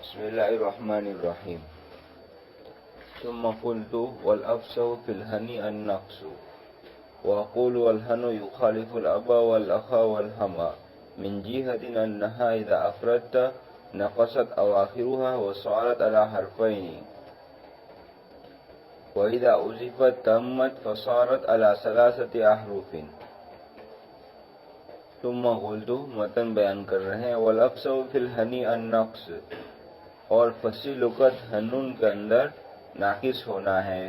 بسم الله الرحمن الرحيم. ثم قلت والأفسه في الهني النقص، وأقول والهن يخالف الأبا والأخا والهما من جهة أنها إذا أفردت نقصت أواخرها وصارت على حرفين، وإذا أضيفت تمت فصارت على 3 أحرف. ثم قلت متن بیان کر رہے ہیں والأفسه في الهني النقص، اور فصیح لغت ہنون کے اندر ناقص ہونا ہے.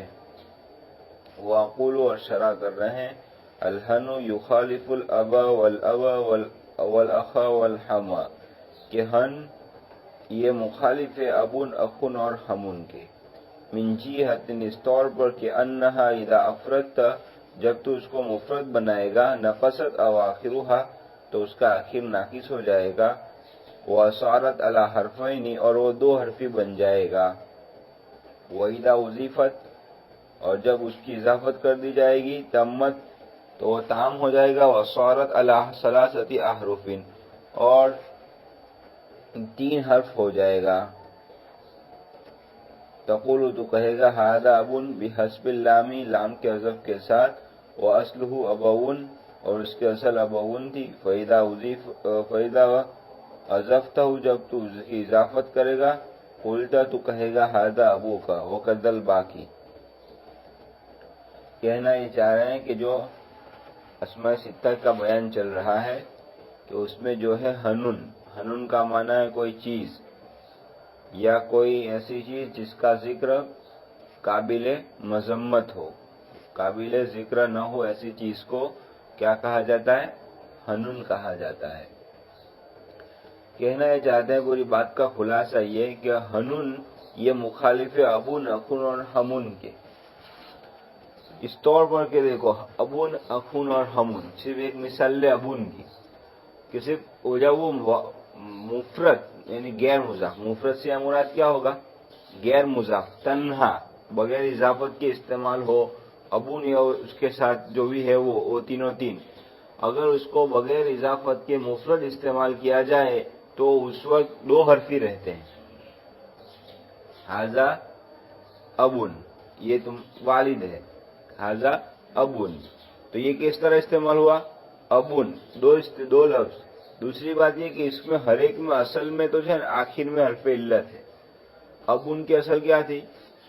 وَأَقُولُ اور شرح کر رہے ہیں الہن یخالف الابا والابا والاخا والحما، کہ ہن یہ مخالف ہے ابن اخن اور ہمن کے. من جہت اس طور پر کہ انہا اذا افردت جب تو اس کو مفرد بنائے گا نقصت اواخرها تو اس کا آخر ناقص ہو جائے گا. وَصَارَتْ عَلَى حَرْفَيْنِ اور وہ 2 حرفی بن جائے گا. وَإِذَا أُضِيفَتْ اور جب اس کی اضافت کر دی جائے گی تمت تو وہ تام ہو جائے گا. وَصَارَتْ عَلَى 3 أحرف اور 3 حرف ہو جائے گا. تقول تو کہے گا هذا أب بحسب اللام، لام کے حذف کے ساتھ. وَأَصْلُهُ أَبَوٌ اور اس کے اصل ابوون تھی. فَإِذَا اضفتہ جب تو اس کی اضافت کرے گا قلتا تو کہے گا هذا أبوك وقد الباقی. کہنا یہ چاہ رہے ہیں کہ جو اسماء ستہ کا بیان چل رہا ہے کہ اس میں جو ہے ہنون کا معنی ہے کوئی چیز یا کوئی ایسی چیز جس کا ذکر قابل مذمت ہو، قابل ذکر نہ ہو، ایسی چیز کو کیا کہا جاتا ہے؟ ہنون کہا جاتا ہے. کہنا یہ چاہتے ہیں پوری بات کا خلاصہ یہ کہ ہنون یہ مخالف ابن اخن اور ہمون کے. اس طور پر کہ دیکھو ابن اخن اور ہمون صرف ایک مثال لے ابن کی کہ صرف جب وہ مفرد یعنی غیر مضاف، مفرد سے مراد کیا ہوگا؟ غیر مضاف، تنہا بغیر اضافت کے استعمال ہو. ابن یا اس کے ساتھ جو بھی ہے وہ تینوں تین، اگر اس کو بغیر اضافت کے مفرد استعمال کیا جائے تو اس وقت 2 حرفی رہتے ہیں. ھذا ابن یہ تم والد ہے، ھذا ابن تو یہ کس طرح استعمال ہوا؟ ابن 2 لفظ. دوسری بات یہ کہ اس میں ہر ایک میں اصل میں تو جو ہے آخر میں حرف علت ہے. ابن کی اصل کیا تھی؟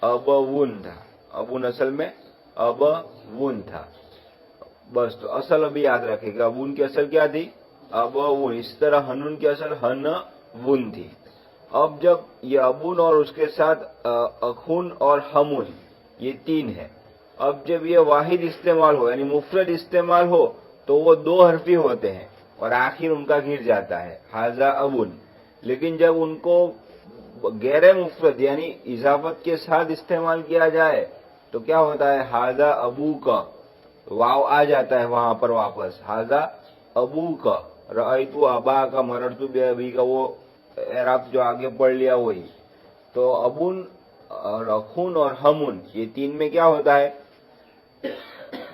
ابون تھا. ابن اصل میں ابون تھا. بس تو اصل ابھی یاد رکھے گا ابن کی اصل کیا تھی؟ ابون. اس طرح ہنون کی اصل ہنون تھی. اب جب یہ ابون اور اس کے ساتھ اخون اور ہمون یہ 3 ہے، اب جب یہ واحد استعمال ہو یعنی مفرد استعمال ہو تو وہ 2 حرفی ہوتے ہیں اور آخر ان کا گر جاتا ہے ھذا ابن. لیکن جب ان کو غیر مفرد یعنی اضافت کے ساتھ استعمال کیا جائے تو کیا ہوتا ہے؟ ھذا ابوک، واو آ جاتا ہے وہاں پر واپس. ھذا ابوک، رأیت اباک، مررت بابیک، وہ اعراب جو آگے پڑھ لیا وہی. تو ابن اور اخون اور ہمون یہ 3 میں کیا ہوتا ہے؟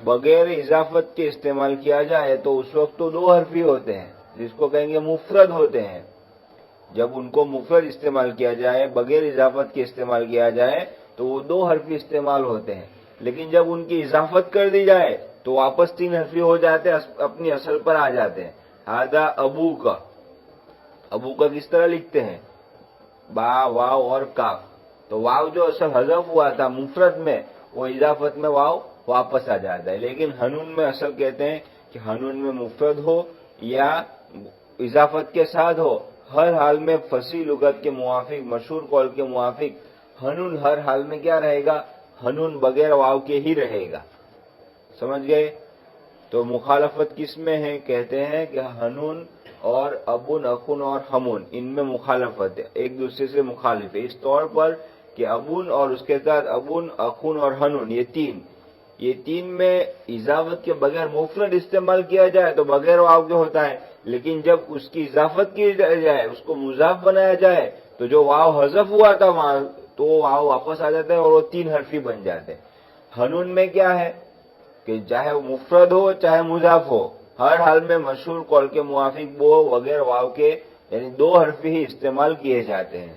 بغیر اضافت کے استعمال کیا جائے تو اس وقت تو 2 حرفی ہوتے ہیں جس کو کہیں گے مفرد ہوتے ہیں. جب ان کو مفرد استعمال کیا جائے بغیر اضافت کے استعمال کیا جائے تو وہ 2 حرفی استعمال ہوتے ہیں. لیکن جب ان کی اضافت کر دی جائے تو واپس 3 حرفی ہو جاتے ہیں، اپنی اصل پر آ جاتے ہیں. ھذا ابوک، ابو کا کس طرح لکھتے ہیں؟ با واو اور کاف. تو واو جو اصل حذف ہوا تھا مفرد میں وہ اضافت میں واو واپس آ جاتا ہے. لیکن ہنون میں اصل کہتے ہیں کہ ہنون میں مفرد ہو یا اضافت کے ساتھ ہو، ہر حال میں فصیح لغت کے موافق، مشہور قول کے موافق ہنون ہر حال میں کیا رہے گا؟ ہنون بغیر واو کے ہی رہے گا. سمجھ گئے؟ تو مخالفت کس میں ہے؟ کہتے ہیں کہ ہنون اور ابن اخن اور ہمون ان میں مخالفت ہے، ایک دوسرے سے مخالف ہے. اس طور پر کہ ابن اور اس کے ساتھ ابن اخن اور ہنون یہ تین میں اضافت کے بغیر مفرد استعمال کیا جائے تو بغیر واو کے ہوتا ہے. لیکن جب اس کی اضافت کی جائے، اس کو مضاف بنایا جائے تو جو واو حذف ہوا تھا وہاں تو واو واپس آ جاتا ہے اور وہ 3 حرفی بن جاتے ہیں. ہنون میں کیا ہے کہ چاہے مفرد ہو چاہے مضاف ہو، ہر حال میں مشہور قول کے موافق وہ بغیر واو کے یعنی 2 حرفی ہی استعمال کیے جاتے ہیں.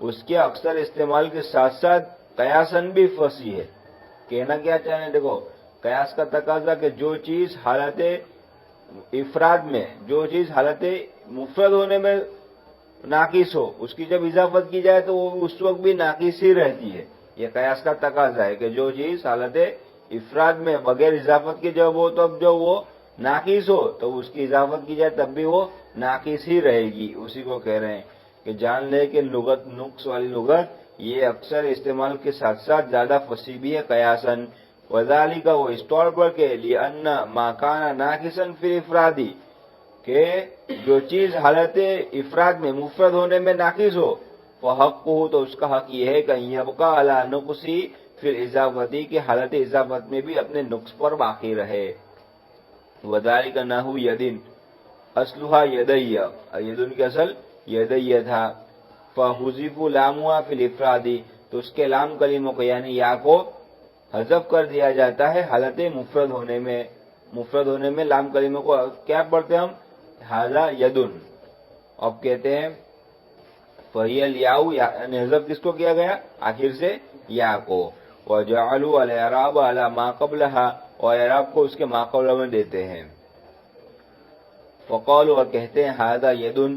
اس کے اکثر استعمال کے ساتھ ساتھ قیاسن بھی فصیح ہے. کہنا کیا چاہیں، دیکھو قیاس کا تقاضا کہ جو چیز حالت افراد میں، جو چیز حالت مفرد ہونے میں ناقص ہو، اس کی جب اضافت کی جائے تو وہ اس وقت بھی ناقص ہی رہتی ہے. یہ قیاس کا تقاضا ہے کہ جو چیز حالت افراد میں بغیر اضافت کے جب ہو تب جو وہ ناقص ہو تو اس کی اضافت کی جائے تب بھی وہ ناقص ہی رہے گی. اسی کو کہہ رہے ہیں کہ جان لے کہ لغت، نقص والی لغت یہ اکثر استعمال کے ساتھ ساتھ زیادہ فصیح بھی ہے قیاسن. وذالک، وہ اس طور پر کہ لأن ما کان ناقصا فی الافرادی، کہ جو چیز حالت افراد میں مفرد ہونے میں ناقص ہو، فحقہ، تو اس کا حق یہ ہے کہ یبقى علی نقصی فی الاضافتی، کہ حالت اضافت میں بھی اپنے نقص پر باقی رہے. وذالک نحو یدن، اصلها یدیہ، یدن کے اصل یدیہ تھا. فحذف لامها فی الافرادی، تو اس کے لام کلموں کو یعنی یا کو حذف کر دیا جاتا ہے حالت مفرد ہونے میں. مفرد ہونے میں لام کلموں کو کیا پڑھتے ہیں ہم؟ ھذا یدن. اب کہتے ہیں فہی الیاء، یعنی حذف کس کو کیا گیا؟ آخر سے یا کو. وجعلوا الاعراب علی ما قبلها، اور اعراب کو اس کے ما قبلہ میں دیتے ہیں. وقالوا، اور کہتے ہیں ھذا یدن،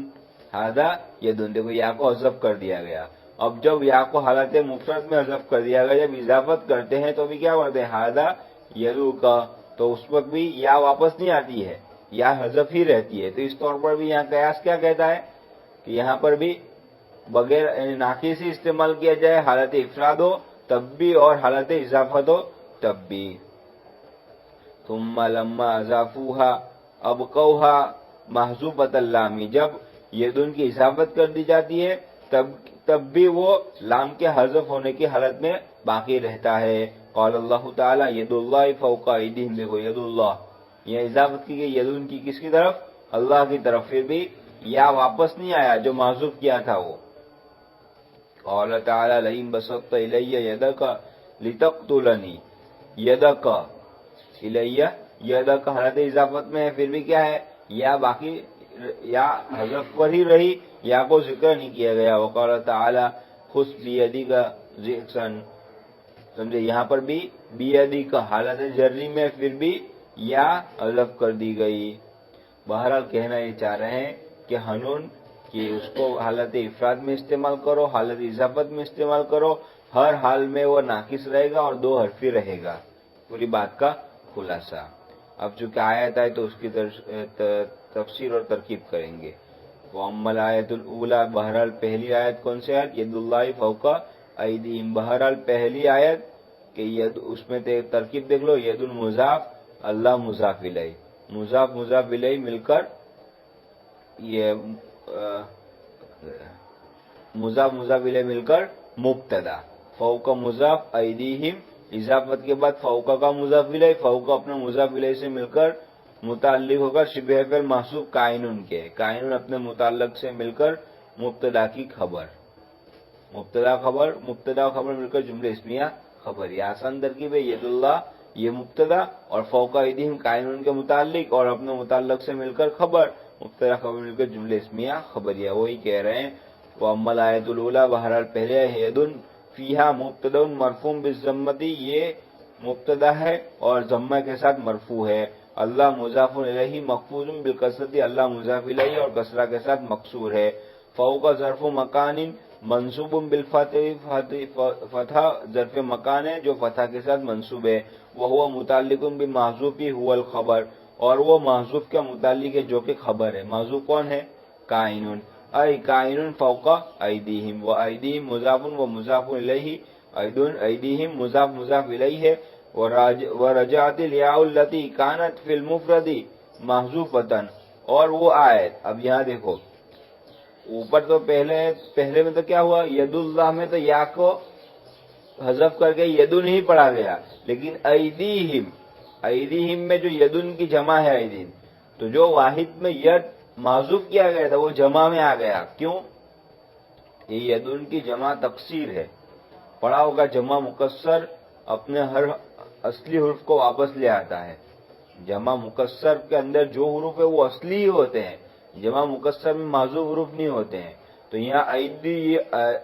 ھذا یدن، دیکھو یا کو حذف کر دیا گیا. اب جب یا کو حالت مفرد میں حذف کر دیا گیا، جب اضافت کرتے ہیں تو بھی کیا کرتے ہیں؟ ھذا یدک، تو اس وقت بھی یا واپس نہیں آتی ہے، یا حذف ہی رہتی ہے. تو اس طور پر بھی یہاں قیاس کیا کہتا ہے کہ یہاں پر بھی بغیر ناقص ہی استعمال کیا جائے، حالت افراد ہو تب بھی اور حالت اضافت ہو تب بھی. ثم لما اضافوها ابقوها محذوفۃ اللام، جب یدن کی اضافت کر دی جاتی ہے تب بھی وہ لام کے حذف ہونے کی حالت میں باقی رہتا ہے. قال اللہ تعالی ید اللہ فوق ایدیہم، دیکھو ید اللہ، یہ اضافت کی گئی یدن کی کس کی طرف؟ اللہ کی طرف. پھر بھی یا واپس نہیں آیا جو محذوف کیا تھا وہ. قال تعالی لئن بسطت الی یدک لتقتلنی، یدک الیہ، یدک حالت اضافت میں ہے، پھر بھی کیا ہے؟ یا باقی، یا حذف پر ہی رہی، یا کو ذکر نہیں کیا گیا. وقال تعالی خذ بیدک ضغثا، سمجھے یہاں پر بھی بیدک حالت جری میں پھر بھی یا حذف کر دی گئی. بہرحال کہنا یہ چاہ رہے ہیں کہ ہنون کہ اس کو حالت افراد میں استعمال کرو، حالت اضافت میں استعمال کرو، ہر حال میں وہ ناقص رہے گا اور دو حرفی رہے گا. پوری بات کا خلاصہ. اب چونکہ آیت آئے تو اس کی تفسیر اور ترکیب کریں گے. وَأَمَّا الْآيَةُ الْأُولَىٰ، بہرحال پہلی آیت کون سی آیت؟ ید اللہ فوق ایدیہم. بہرحال پہلی آیت کہ ید، اس میں ترکیب دیکھ لو، ید المضاف، اللہ مضاف الیہ، مضاف مضاف الیہ مل کر یہ مضاف مضاف الیہ مل کر مبتدا، فوق مضاف ایدیہم، اضافت کے بعد فوق کا مضاف الیہ، فوق اپنے مضاف الیہ سے مل کر متعلق ہو کر شبہ فعل محذوف کائنون کے، کائنون اپنے متعلق سے مل کر مبتدا کی خبر، مبتدا خبر مل کر جملہ اسمیہ خبر. یہ آسان ترکیب ہے. ید اللہ یہ مبتدا اور فوق ایدیہم کائنون کے متعلق اور اپنے متعلق سے مل کر خبر، مبتدا خبر مل کر جملہ اسمیہ خبریہ. وہی کہہ رہے ہیں وَأَمَّا الْآيَةُ الْأُولَىٰ، بہرحال پہلے یدن فیہا مبتدا مرفوع بالضمۃ، یہ مبتدا ہے اور ضمہ کے ساتھ مرفوع ہے. اللہ مضاف الیہ مخفوض بالکسرۃ، اللہ مضاف الیہ اور کسرہ کے ساتھ مکسور ہے. فوق ظرف مکان منصوب بالفتح، فتح ظرف مکان ہے جو فتح کے ساتھ منصوب ہے. وہو متعلق بمحذوف هو الخبر، اور وہ محذوف کا متعلق ہے جو کہ خبر ہے. محذوف کون ہے؟ کائنون. ای کائنون فوق ایدیہم، و ایدیہم مضاف و مضاف الیہ، ایدون ایدیہم مضاف مضاف الیہ ہے. ورجعت الیاء التی کانت فی المفرد محذوفۃ، اور وہ آیت. اب یہاں دیکھو اوپر تو پہلے میں تو کیا ہوا؟ ید اللہ میں تو یا کو حذف کر کے یدن ہی پڑھا گیا، لیکن ایدیہم میں جو یدن کی جمع ہے ایدین، تو جو واحد میں ید معذوف کیا گیا تھا وہ جمع میں آ گیا. کیوں؟ یہ یدن کی جمع تقصیر ہے. پڑھا ہوگا جمع مکسر اپنے ہر اصلی حرف کو واپس لے آتا ہے. جمع مکسر کے اندر جو حروف ہے وہ اصلی ہی ہوتے ہیں، جمع مکسر میں معذوف حروف نہیں ہوتے ہیں. تو یہاں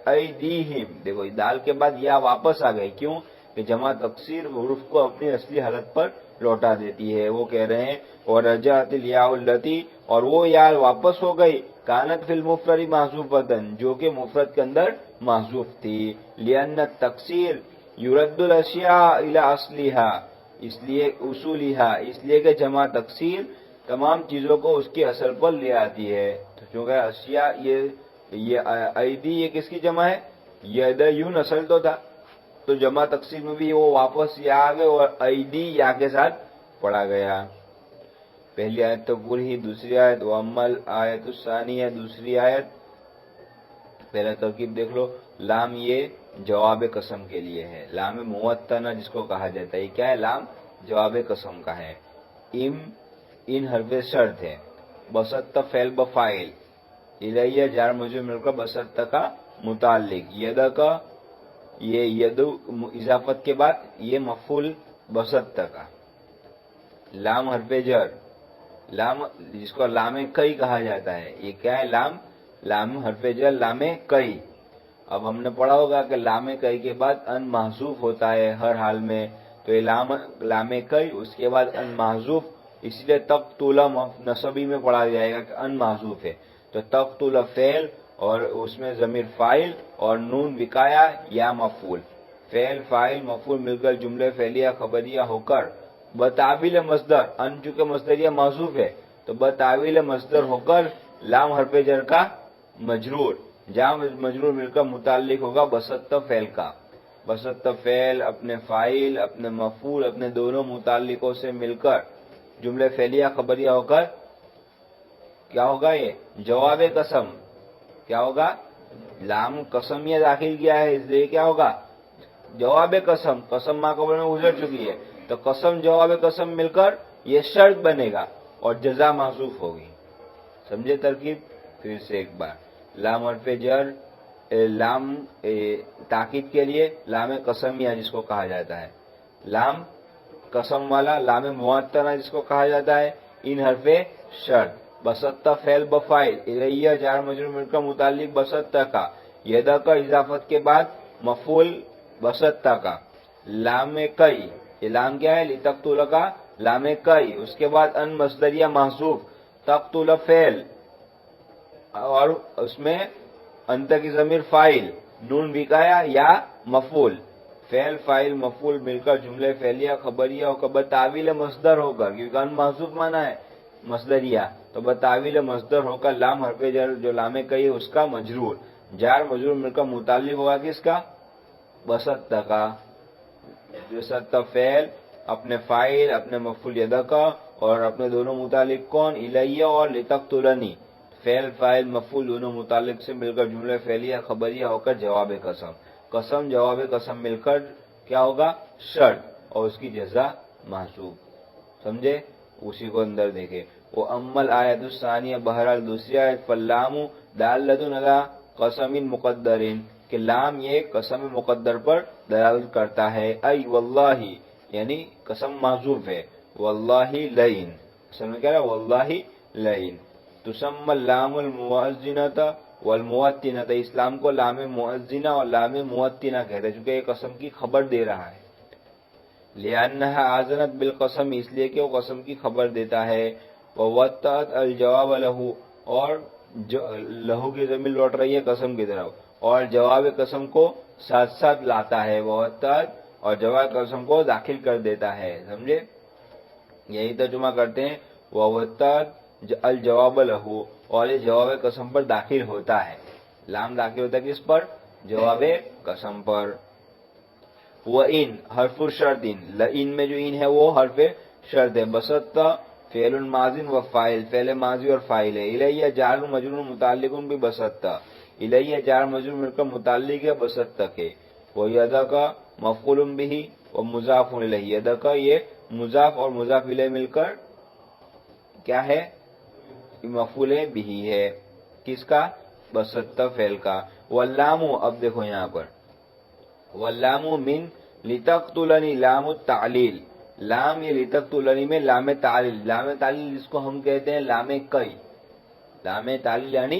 ایدیہم، دیکھو دال کے بعد یا واپس آ گئی، کیوں کہ جمع تکسیر حروف کو اپنی اصلی حالت پر لوٹا دیتی ہے. وہ کہہ رہے ہیں اور رجعت الیاء التی، اور وہ یا واپس ہو گئی کانت فی المفرد محذوفتن، جو کہ مفرد کے اندر محذوف تھی. لأن التکسیر یرد الاشیاء الی اصلها، اس لیے اصولها، اس لیے کہ جمع تکسیر تمام چیزوں کو اس کے اصل پر لے آتی ہے. تو چونکہ اشیاء یہ ایدی یہ کس کی جمع ہے؟ یدیون اصل تو تھا، تو جمع تقسیم میں بھی وہ واپس یا آ گئے اور ایدی یا کے ساتھ پڑھا گیا. پہلی آیت تو پوری ہی، دوسری آیت وَأَمَّا الْآیَةُ الثَّانِیَةُ، دوسری آیت پہلا ترکیب دیکھ لو. لام یہ جواب قسم کے لیے ہے، لام موطنہ جس کو کہا جاتا ہے. یہ کیا ہے؟ لام جواب قسم کا ہے. ان حرف شرط ہے. بسط فعل بفاعل، الیہ جار مجرور مل کر بسط کا متعلق، ید کا یہ ید اضافت کے بعد یہ مفعول بسط کا. لام حرف جر، لام جس کو لام کئی کہا جاتا ہے. یہ کیا ہے؟ لام حرف جر لام کئی. اب ہم نے پڑھا ہوگا کہ لام کئی کے بعد ان محذوف ہوتا ہے ہر حال میں، تو یہ لام کئی اس کے بعد ان محذوف، اس لیے تقتل نصبی میں پڑھا جائے گا کہ ان محذوف ہے. تو تقتل فعل اور اس میں ضمیر فاعل اور نون وقایا یا مفعول، فعل فاعل مفعول مل کر جملے فعلیہ خبریہ ہو کر بتعویل مصدر، ان چونکہ مصدریہ محذوف ہے تو بتعویل مصدر ہو کر لام حرف جر کا مجرور، جہاں مجرور مل کر متعلق ہوگا بسط فعل کا. بسط فعل اپنے فاعل اپنے مفعول اپنے دونوں متعلقوں سے مل کر جملے فعلیہ خبریہ ہو کر کیا ہوگا؟ یہ جواب قسم. کیا ہوگا؟ لام قسمیہ داخل کیا ہے اس لیے کیا ہوگا؟ جواب قسم. قسم ما قبل میں گزر چکی ہے تو قسم جواب قسم مل کر یہ شرط بنے گا اور جزا محذوف ہوگی. سمجھے ترکیب؟ پھر سے ایک بار. لام حرف جر، لام تاکید کے لیے لام قسمیہ جس کو کہا جاتا ہے، لام قسم والا لام معطنہ جس کو کہا جاتا ہے. ان حرف شرط بسط فعل بفاعل، الیہ جار مجرور مل کر متعلق بسط کا، یدا کا اضافت کے بعد مفعول بسط کا. لام کئی، یہ لام کیا ہے؟ لتقتل کا لام کئی، اس کے بعد ان مصدریہ محذوف، تقتل فعل اور اس میں انت کی ضمیر فاعل، نون وقایا یا مفعول، فعل فاعل مفعول مل کر جملے فعلیہ خبریہ ہو کر بتعویل مصدر ہو کر، کیونکہ ان محذوف مانا ہے مصدریہ تو بتعویل مصدر ہو کر لام حرف جر جو لام کئی ہے اس کا مجرور، جار مجرور مل کر متعلق ہوگا کس کا؟ بسط کا. بسط فعل اپنے فاعل اپنے مفعول یدا کا اور اپنے دونوں متعلق کون؟ الیہ اور لتقتلنی، فعل فاعل مفعول دونوں متعلق سے مل کر جملے فعلیہ خبریہ ہو کر جواب قسم. قسم جواب قسم مل کر کیا ہوگا؟ شرط اور اس کی جزا محذوف. سمجھے؟ اسی کو اندر دیکھے. وہ امل آیت الثانیہ، بہرحال دوسری آیت، فاللام دالۃ علی قسم مقدر، کہ لام یہ قسم مقدر پر دلالت کرتا ہے. ای واللہ، یعنی قسم محذوف ہے، واللہ لئن، اصل میں کیا ہے؟ واللہ لئن. تسمى اللام المؤذنۃ والموطنۃ، اسلام کو لام مؤذنہ اور لام موطنہ کہتے ہیں چونکہ یہ قسم کی خبر دے رہا ہے. لأنها آذنت بالقسم، اس لیے کہ وہ قسم کی خبر دیتا ہے. ووطأت الجواب له، اور لہو کی ضمیر لوٹ رہی ہے قسم کی طرف اور جواب قسم کو ساتھ ساتھ لاتا ہے. ووطأت اور جواب قسم کو داخل کر دیتا ہے. سمجھے؟ یہی ترجمہ کرتے ہیں ووطأت الجواب له، اور یہ جواب قسم پر داخل ہوتا ہے. لام داخل ہوتا ہے کس پر؟ جواب قسم پر. وَإِن حرف شرط، لئن میں جو ان ہے وہ حرف شرط ہے. بسط فعل ماضی و فاعل، فعل ماضی اور فاعل ہے. الیہ جار مجرور متعلق بھی بسط، الیہ جار مجرور مل کر متعلق ہے بسط کے. وہ یدا کا مفعول به و مضاف الیہ، یدا کا یہ مضاف اور مضاف الیہ مل کر کیا ہے؟ مفعول به ہے. کس کا؟ بسط فعل کا. واللام، اب دیکھو یہاں پر واللام من لتقتلنی لام التعلیل، لام یہ لتقتلنی میں لام تعلیل، لام تعلیل جس کو ہم کہتے ہیں لام کئی، لام تعلیل یعنی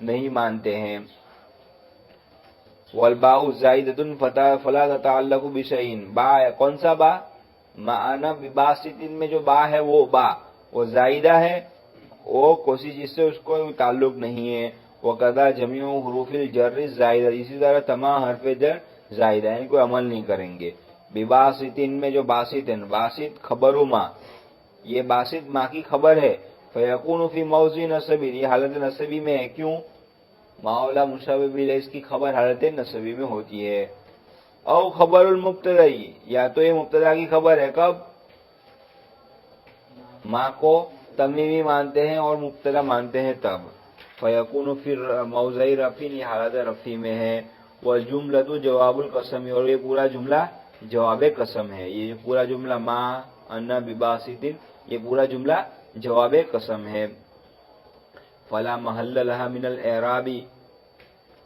نہیں مانتے ہیں۔ والباء زائدۃ فلا تتعلق بشیء، با ہے کون سا با؟ معنا بباسطین میں جو با ہے وہ زائدہ ہے، وہ کسی چیز سے اس کو تعلق نہیں ہے۔ وقضا جمیع حروف الجر زائدہ، اسی طرح تمام حرف جر زائدہ ہے، ان کو عمل نہیں کریں گے۔ بباسطین میں جو باسط ہے، باسط خبر ما، یہ باسط ما کی خبر ہے۔ فیکون فی موضع نصب، یہ حالت نصبی میں ہے، کیوں؟ معاملہ مشابہ الیہ، اس کی خبر حالت نصبی میں ہوتی ہے۔ او خبر المبتدا، یا تو یہ مبتدا کی خبر ہے، کب؟ ما کو تمیمی مانتے ہیں اور مبتدا مانتے ہیں تب۔ فیکون فی موضع رفع، یہ حالت رفع میں ہے۔ والجملۃ جواب القسم، اور یہ پورا جملہ جواب قسم ہے، یہ پورا جملہ ما انا بباسط، یہ پورا جملہ جواب قسم ہے۔ فلا محل لها من الاعراب،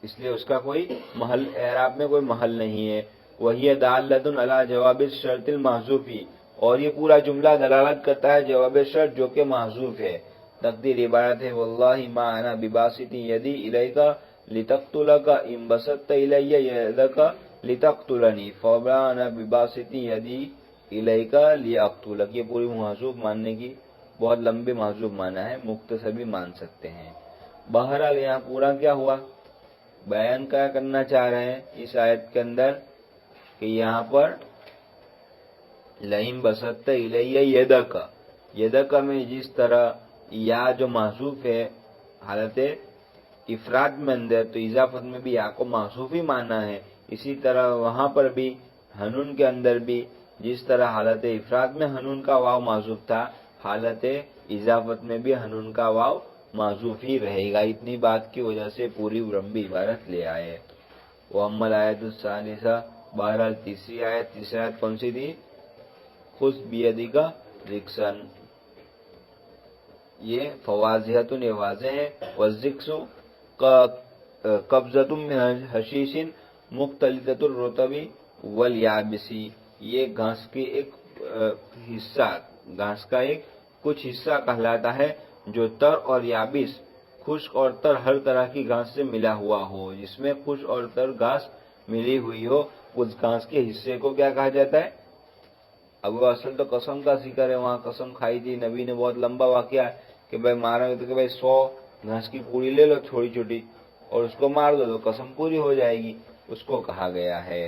اس لیے اس کا کوئی محل، اعراب میں کوئی محل نہیں ہے۔ وہی دالۃ علی جواب الشرط المحذوف، اور یہ پورا جملہ دلالت کرتا ہے جواب شرط جو کہ محذوف ہے۔ تقدیر عبارت ہے واللہ ما انا بباسط یدی الیک لتقتلک ان بسطت الی یدک لتقتلنی فما انا بباسط یدی الیک لاقتلک، یہ پوری محذوف ماننے کی بہت لمبے محذوف مانا ہے، مختصر بھی مان سکتے ہیں۔ بہرحال یہاں پورا کیا ہوا؟ بیان کیا کرنا چاہ رہے ہیں اس آیت کے اندر کہ یہاں پر لئن بسطت الی یدک، یدک میں جس طرح یا جو محذوف ہے حالت افراد میں اندر، تو اضافت میں بھی یا کو محذوف ہی ماننا ہے، اسی طرح وہاں پر بھی حنون کے اندر بھی جس طرح حالت افراد میں حنون کا واو محذوف تھا، حالت اضافت میں بھی حنون کا واو محذوف ہی رہے گا۔ اتنی بات کی وجہ سے پوری لمبی عبارت لے آئے۔ واما الآیۃ الثالثہ، بہرحال تیسری آیت کون سی تھی؟ خذ بیدک رکسن، یہ فواضحۃ، یہ واضح ہے۔ والرکس قبضۃ من حشیش مختلطۃ الرطب والیابس، یہ گھاس کی ایک حصہ، گھاس کا ایک کچھ حصہ کہلاتا ہے جو تر اور یابس، خشک اور تر ہر طرح کی گھاس سے ملا ہوا ہو، جس میں خشک اور تر گھاس ملی ہوئی ہو، اس گھاس کے حصے کو کیا کہا جاتا ہے؟ اب وہ اصل تو قسم کا ذکر ہے، وہاں قسم کھائی تھی نبی نے، بہت لمبا واقعہ ہے کہ بھائی مارا تو کہ بھائی 100 گھاس کی پوری لے لو چھوٹی چھوٹی اور اس کو مار دو تو قسم پوری ہو جائے گی، اس کو کہا گیا ہے۔